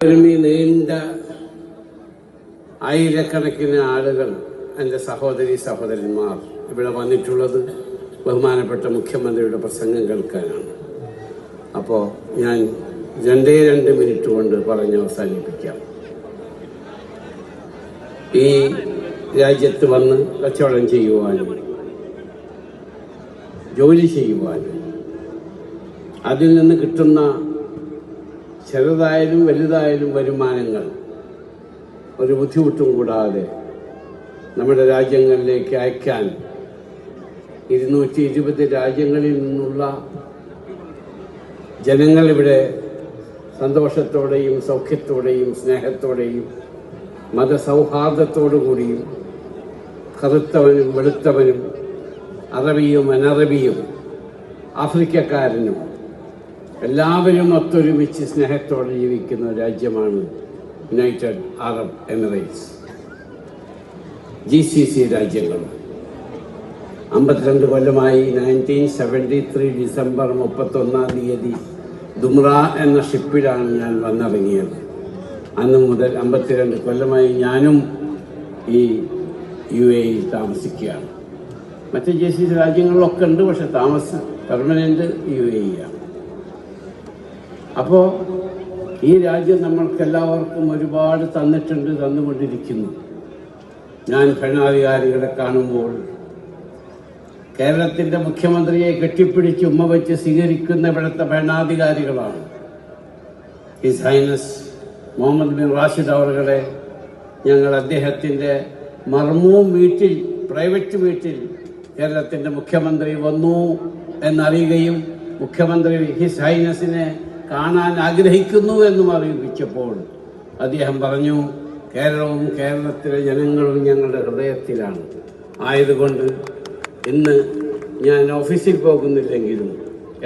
ഈ നീണ്ട ആയിരക്കണക്കിന് ആളുകൾ എൻ്റെ സഹോദരന്മാർ ഇവിടെ വന്നിട്ടുള്ളത് ബഹുമാനപ്പെട്ട മുഖ്യമന്ത്രിയുടെ പ്രസംഗം കേൾക്കാനാണ്. അപ്പോൾ ഞാൻ 2 മിനിറ്റ് കൊണ്ട് പറഞ്ഞ് അവസാനിപ്പിക്കാം. ഈ രാജ്യത്ത് വന്ന് കച്ചവടം ചെയ്യുവാനും ജോലി ചെയ്യുവാനും അതിൽ നിന്ന് കിട്ടുന്ന ചെറുതായാലും വലുതായാലും വരുമാനങ്ങൾ ഒരു ബുദ്ധിമുട്ടും കൂടാതെ നമ്മുടെ രാജ്യങ്ങളിലേക്ക് അയക്കാൻ 220 രാജ്യങ്ങളിൽ നിന്നുള്ള ജനങ്ങൾ ഇവിടെ സന്തോഷത്തോടെയും സൗഖ്യത്തോടെയും സ്നേഹത്തോടെയും മതസൗഹാർദ്ദത്തോടു കൂടിയും കറുത്തവനും വെളുത്തവനും അറബിയും അനറബിയും ആഫ്രിക്കക്കാരനും എല്ലാവരും ഒത്തൊരുമിച്ച് സ്നേഹത്തോടെ ജീവിക്കുന്ന രാജ്യമാണ് യുണൈറ്റഡ് അറബ് എമിറേറ്റ്സ്. GCC രാജ്യങ്ങൾ 52 കൊല്ലമായി 1973 ഡിസംബർ 31 ദുംറ എന്ന ഷിപ്പിലാണ് ഞാൻ വന്നിറങ്ങിയത്. അന്ന് മുതൽ 52 കൊല്ലമായി ഞാനും ഈ UAE താമസിക്കുകയാണ്. മറ്റ് GCC രാജ്യങ്ങളിലൊക്കെ ഉണ്ട്, പക്ഷെ പെർമനന്റ് UAE ആണ്. അപ്പോൾ ഈ രാജ്യം നമ്മൾക്കെല്ലാവർക്കും ഒരുപാട് തന്നുകൊണ്ടിരിക്കുന്നു. ഞാൻ ഭരണാധികാരികളെ കാണുമ്പോൾ കേരളത്തിൻ്റെ മുഖ്യമന്ത്രിയെ കെട്ടിപ്പിടിച്ച് ഉമ്മ വെച്ച് സ്വീകരിക്കുന്ന ഇവിടുത്തെ ഭരണാധികാരികളാണ്. His highness Mohammed bin Rashid അവരുടെ ഞങ്ങൾ അദ്ദേഹത്തിൻ്റെ മർമൂം വീട്ടിൽ, പ്രൈവറ്റ് വീട്ടിൽ കേരളത്തിൻ്റെ മുഖ്യമന്ത്രി വന്നു എന്നറിയുകയും മുഖ്യമന്ത്രി ഹിസ് ഹൈനസിനെ കാണാൻ ആഗ്രഹിക്കുന്നു എന്നും അറിയിപ്പിച്ചപ്പോൾ അദ്ദേഹം പറഞ്ഞു, കേരളവും കേരളത്തിലെ ജനങ്ങളും ഞങ്ങളുടെ ഹൃദയത്തിലാണ്. ആയതുകൊണ്ട് ഇന്ന് ഞാൻ ഓഫീസിൽ പോകുന്നില്ലെങ്കിലും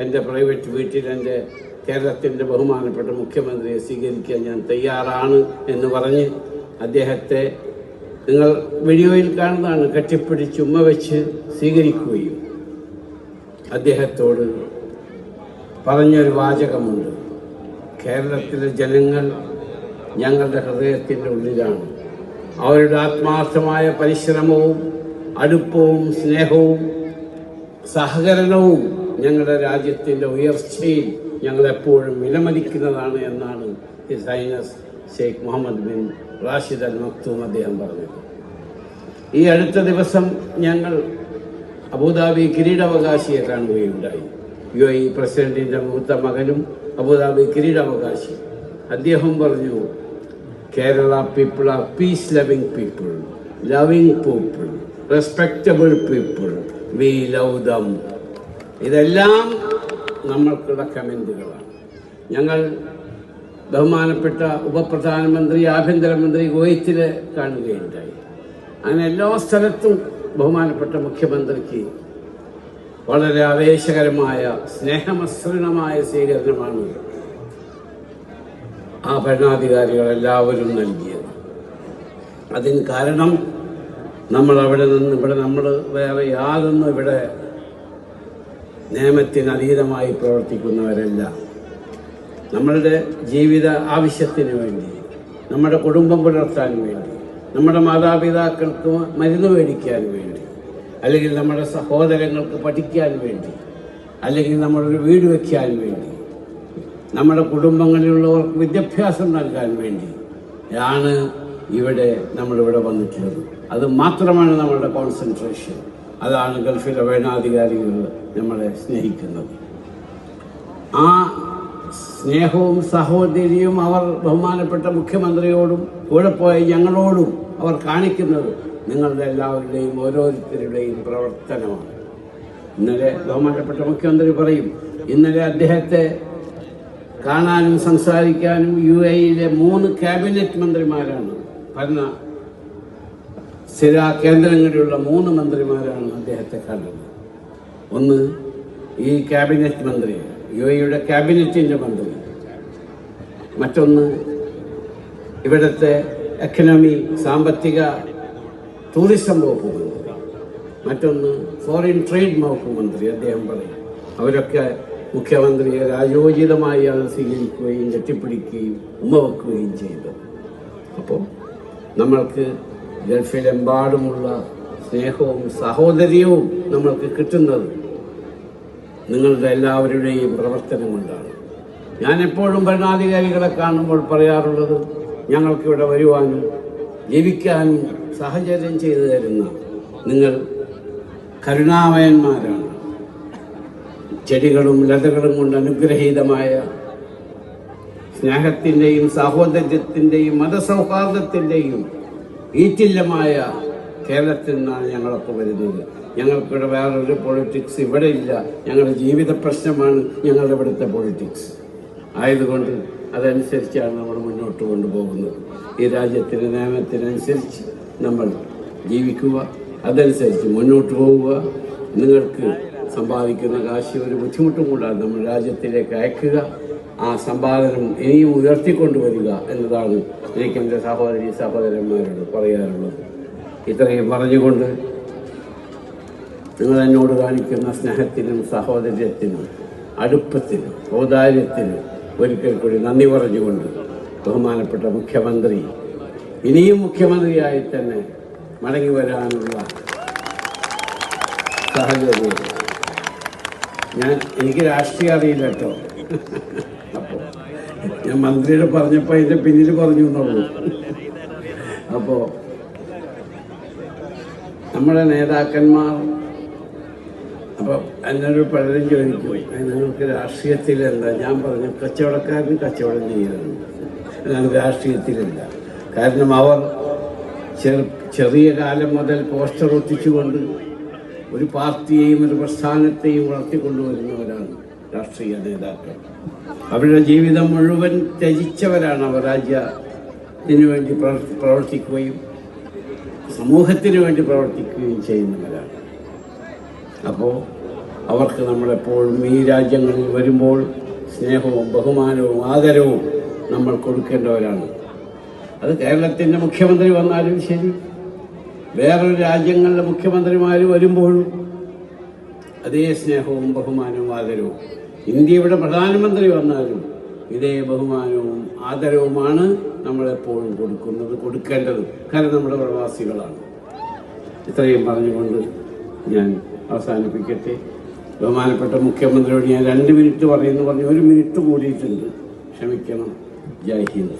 എൻ്റെ പ്രൈവറ്റ് വീട്ടിൽ എൻ്റെ കേരളത്തിൻ്റെ ബഹുമാനപ്പെട്ട മുഖ്യമന്ത്രിയെ സ്വീകരിക്കാൻ ഞാൻ തയ്യാറാണ് എന്ന് പറഞ്ഞ് അദ്ദേഹത്തെ നിങ്ങൾ വീഡിയോയിൽ കാണുന്നതാണ് കെട്ടിപ്പിടിച്ച് ഉമ്മ വെച്ച് സ്വീകരിക്കുകയും അദ്ദേഹത്തോട് പറഞ്ഞൊരു വാചകമുണ്ട്, കേരളത്തിലെ ജനങ്ങൾ ഞങ്ങളുടെ ഹൃദയത്തിൻ്റെ ഉള്ളിലാണ്. അവരുടെ ആത്മാർത്ഥമായ പരിശ്രമവും അടുപ്പവും സ്നേഹവും സഹകരണവും ഞങ്ങളുടെ രാജ്യത്തിൻ്റെ ഉയർച്ചയിൽ ഞങ്ങളെപ്പോഴും വിലമതിക്കുന്നതാണ് എന്നാണ് his highness Sheikh Mohammed bin Rashid Al Maktoum അദ്ദേഹം പറഞ്ഞത്. ഈ അടുത്ത ദിവസം ഞങ്ങൾ അബുദാബി കിരീടാവകാശിയെ കാണുകയുണ്ടായി. UAE പ്രസിഡന്റിന്റെ മൂത്ത മകനും അബുദാബി കിരീടാവകാശി. അദ്ദേഹം പറഞ്ഞു, Kerala people are peace loving people, loving people, respectable people, we love them. ഇതെല്ലാം നമ്മൾക്കുള്ള കമന്റുകളാണ്. ഞങ്ങൾ ബഹുമാനപ്പെട്ട ഉപപ്രധാനമന്ത്രി ആഭ്യന്തരമന്ത്രി കുവൈത്തിലെ കാണുകയുണ്ടായി. അങ്ങനെ എല്ലാ സ്ഥലത്തും ബഹുമാനപ്പെട്ട മുഖ്യമന്ത്രിക്ക് വളരെ ആവേശകരമായ സ്നേഹമസൃണമായ സ്വീകരണമാണ് ആ ഭരണാധികാരികൾ എല്ലാവരും നൽകിയത്. അതിന് കാരണം നമ്മൾ അവിടെ നിന്ന് നമ്മൾ വേറെ യാതൊന്നും ഇവിടെ നിയമത്തിന് അതീതമായി പ്രവർത്തിക്കുന്നവരല്ല. നമ്മളുടെ ജീവിത ആവശ്യത്തിന് വേണ്ടി, നമ്മുടെ കുടുംബം പുലർത്താൻ വേണ്ടി, നമ്മുടെ മാതാപിതാക്കൾക്ക് മരുന്ന് മേടിക്കാൻ വേണ്ടി, അല്ലെങ്കിൽ നമ്മുടെ സഹോദരങ്ങൾക്ക് പഠിക്കാൻ വേണ്ടി, അല്ലെങ്കിൽ നമ്മളൊരു വീട് വയ്ക്കാൻ വേണ്ടി, നമ്മുടെ കുടുംബങ്ങളിലുള്ളവർക്ക് വിദ്യാഭ്യാസം നൽകാൻ വേണ്ടി ആണ് നമ്മളിവിടെ വന്നിട്ടുള്ളത്. അത് മാത്രമാണ് നമ്മളുടെ കോൺസെൻട്രേഷൻ. അതാണ് ഗൾഫിലെ ഭരണാധികാരികൾ നമ്മളെ സ്നേഹിക്കുന്നത്. ആ സ്നേഹവും സഹോദര്യവും അവർ ബഹുമാനപ്പെട്ട മുഖ്യമന്ത്രിയോടും കൂടെ പോയ ഞങ്ങളോടും അവർ കാണിക്കുന്നത് നിങ്ങളുടെ എല്ലാവരുടെയും ഓരോരുത്തരുടെയും പ്രവർത്തനമാണ്. ഇന്നലെ ബഹുമാനപ്പെട്ട മുഖ്യമന്ത്രി പറയും, ഇന്നലെ അദ്ദേഹത്തെ കാണാനും സംസാരിക്കാനും UAE-യിലെ 3 ക്യാബിനറ്റ് മന്ത്രിമാരാണ്, ഭരണ സ്ഥിര കേന്ദ്രങ്ങളിലുള്ള 3 മന്ത്രിമാരാണ് അദ്ദേഹത്തെ കണ്ടത്. ഒന്ന് ഈ ക്യാബിനറ്റ് മന്ത്രി, UAE-യുടെ ക്യാബിനറ്റിൻ്റെ മന്ത്രി. മറ്റൊന്ന് ഇവിടുത്തെ എക്കണോമി, സാമ്പത്തിക ടൂറിസം വകുപ്പ് മന്ത്രി. മറ്റൊന്ന് ഫോറിൻ ട്രേഡ് വകുപ്പ് മന്ത്രി. അദ്ദേഹം പറയും അവരൊക്കെ മുഖ്യമന്ത്രിയെ രാജോചിതമായി അത് സ്വീകരിക്കുകയും കെട്ടിപ്പിടിക്കുകയും ഉമ്മ വെക്കുകയും ചെയ്തു. അപ്പോൾ നമ്മൾക്ക് ഗൾഫിലെമ്പാടുമുള്ള സ്നേഹവും സഹോദര്യവും നമ്മൾക്ക് കിട്ടുന്നത് നിങ്ങളുടെ എല്ലാവരുടെയും പ്രവർത്തനം കൊണ്ടാണ്. ഞാൻ എപ്പോഴും ഭരണാധികാരികളെ കാണുമ്പോൾ പറയാറുള്ളത്, ഞങ്ങൾക്കിവിടെ വരുവാനും ജീവിക്കാനും സാഹചര്യം ചെയ്തു തരുന്ന നിങ്ങൾ കരുണാമയന്മാരാണ്. ചെടികളും ലതകളും കൊണ്ട് അനുഗ്രഹീതമായ സ്നേഹത്തിൻ്റെയും സാഹോദര്യത്തിൻ്റെയും മതസൗഹാർദ്ദത്തിൻ്റെയും ഈറ്റില്ലമായ കേരളത്തിൽ നിന്നാണ് ഞങ്ങളൊക്കെ വരുന്നത്. ഞങ്ങൾക്കിവിടെ വേറൊരു പൊളിറ്റിക്സ് ഇവിടെ ഇല്ല. ഞങ്ങളുടെ ജീവിത പ്രശ്നമാണ് ഞങ്ങളുടെ ഇവിടുത്തെ പൊളിറ്റിക്സ് ആയതുകൊണ്ട് അതനുസരിച്ചാണ് നമ്മൾ മുന്നോട്ട് കൊണ്ടുപോകുന്നത്. ഈ രാജ്യത്തിൻ്റെ നിയമത്തിനനുസരിച്ച് നമ്മൾ ജീവിക്കുക, അതനുസരിച്ച് മുന്നോട്ട് പോവുക. നിങ്ങൾക്ക് സമ്പാദിക്കുന്ന കാശ് ഒരു ബുദ്ധിമുട്ടും കൂടാതെ നമ്മൾ രാജ്യത്തിലേക്ക് അയക്കുക. ആ സമ്പാദനം ഇനിയും ഉയർത്തിക്കൊണ്ടുവരിക എന്നതാണ് എനിക്ക് എൻ്റെ സഹോദരി സഹോദരന്മാരോട് പറയാറുള്ളത്. ഇത്രയും പറഞ്ഞുകൊണ്ട് നിങ്ങൾ എന്നോട് കാണിക്കുന്ന സ്നേഹത്തിനും സഹോദര്യത്തിനും അടുപ്പത്തിനും ഔദാര്യത്തിനും ഒരിക്കൽ കൂടി നന്ദി പറഞ്ഞുകൊണ്ട് ബഹുമാനപ്പെട്ട മുഖ്യമന്ത്രി ഇനിയും മുഖ്യമന്ത്രിയായി തന്നെ മടങ്ങി വരാനുള്ള സാഹചര്യം എനിക്ക് രാഷ്ട്രീയം അറിയില്ല കേട്ടോ. അപ്പോൾ ഞാൻ മന്ത്രിയുടെ പറഞ്ഞപ്പോൾ അതിൻ്റെ പിന്നിൽ പറഞ്ഞു എന്നുള്ളൂ. അപ്പോൾ നമ്മുടെ നേതാക്കന്മാർ അപ്പോൾ എന്നൊരു പലരും ചോദിക്കും, നിങ്ങൾക്ക് രാഷ്ട്രീയത്തിൽ എന്താ? ഞാൻ പറഞ്ഞു, കച്ചവടക്കാരന് കച്ചവടം ചെയ്യണം, രാഷ്ട്രീയത്തിലില്ല. കാരണം അവർ ചെറിയ കാലം മുതൽ പോസ്റ്റർ ഒട്ടിച്ചുകൊണ്ട് ഒരു പാർട്ടിയെയും ഒരു പ്രസ്ഥാനത്തെയും വളർത്തിക്കൊണ്ടുവരുന്നവരാണ് രാഷ്ട്രീയ നേതാക്കൾ. അവരുടെ ജീവിതം മുഴുവൻ ത്യജിച്ചവരാണ്. അവർ രാജ്യത്തിന് വേണ്ടി പ്രവർത്തിക്കുകയും സമൂഹത്തിന് വേണ്ടി പ്രവർത്തിക്കുകയും ചെയ്യുന്നവരാണ്. അപ്പോൾ അവർക്ക് നമ്മളെപ്പോഴും ഈ രാജ്യങ്ങളിൽ വരുമ്പോൾ സ്നേഹവും ബഹുമാനവും ആദരവും നമ്മൾ കൊടുക്കേണ്ടവരാണ്. അത് കേരളത്തിൻ്റെ മുഖ്യമന്ത്രി വന്നാലും ശരി, വേറൊരു രാജ്യങ്ങളിലെ മുഖ്യമന്ത്രിമാർ വരുമ്പോഴും അതേ സ്നേഹവും ബഹുമാനവും ആദരവും. ഇന്ത്യയുടെ പ്രധാനമന്ത്രി വന്നാലും ഇതേ ബഹുമാനവും ആദരവുമാണ് നമ്മളെപ്പോഴും കൊടുക്കേണ്ടത്. കാരണം നമ്മുടെ പ്രവാസികളാണ്. ഇത്രയും പറഞ്ഞുകൊണ്ട് ഞാൻ അവസാനിപ്പിക്കട്ടെ. ബഹുമാനപ്പെട്ട മുഖ്യമന്ത്രിയോട് ഞാൻ 2 മിനിറ്റ് പറയുന്നു പറഞ്ഞു, 1 മിനിറ്റ് കൂടിയിട്ടുണ്ട്, ക്ഷമിക്കണം. ജയ് ഹിന്ദ്.